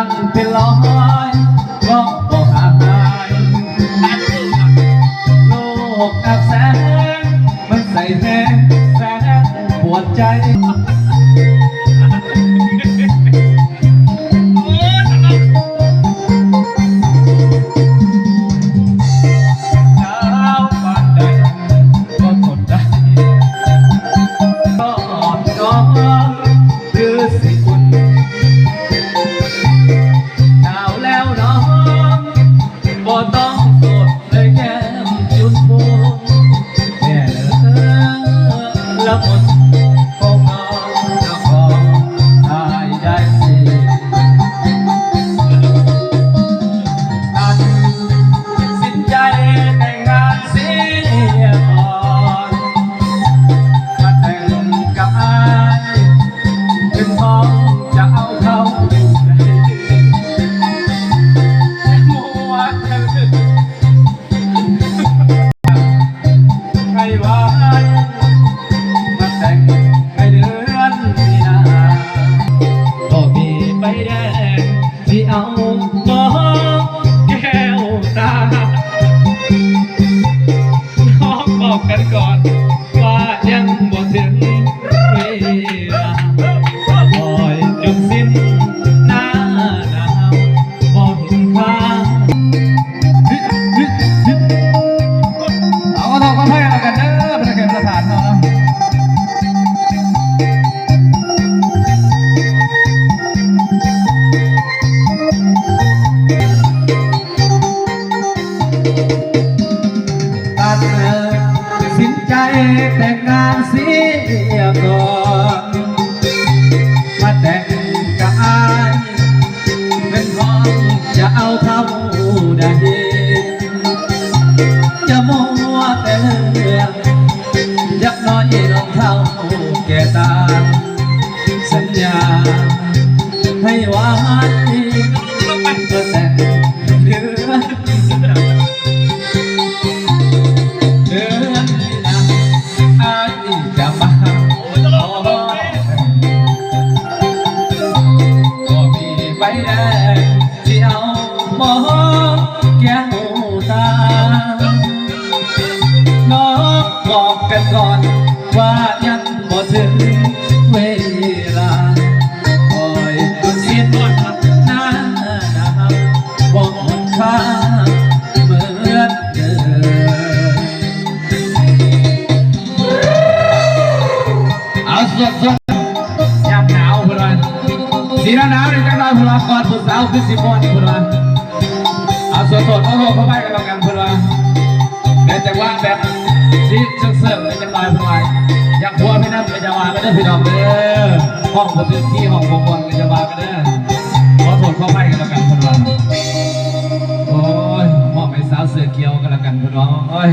ตั้งเป็นร้อยก็บ่หายโลกอับแสงมันใส่แทงแสงปวดใจที่เอามองแก้วตาน้องบอกกันก่อนว่ายังบ่ถึงเวลาปล่อยจนสิ้นหน้าหนาวบ่เห็นค่าเอาก็ต้องให้เรากันเด้อเป็นเกมสถานเนาะสินใจแต่งงานเสียก่อนมาแต่งกับอายเป็นห้องจะเอาเข้าได้จะมัวแต่เรื่องยักน้อยลงเท่าแก่ตาสัญญาให้ไว้ก็แต่งเดือนใบแดงที่เอามองแก้วตาน้องบอกกันก่อนว่ายังบ่ถึงเวลาคอยดูสิ้นหน้าหนาวบอกหมดค่าเหมือนเดิมเอาสดๆยามหนาวเพื่อนสีหนาวนี่จังไรพลังก่อนผู้สาวคือสิมอนพลังเอาสดๆเอาเข้าไปกันแล้วกันพลังแต่จังหวะแบบซีเสิร์ฟในจังไรพลังอยากพัวพี่น้ำในจังหวะก็ได้พี่น้องเด้อห้องบนที่ห้องบนบนในจังหวะก็ได้ขอโทษเข้าไปกันแล้วกันพลังโอ้ยมอบให้สาวเสือเกียวกันแล้วกันพลังโอ้ย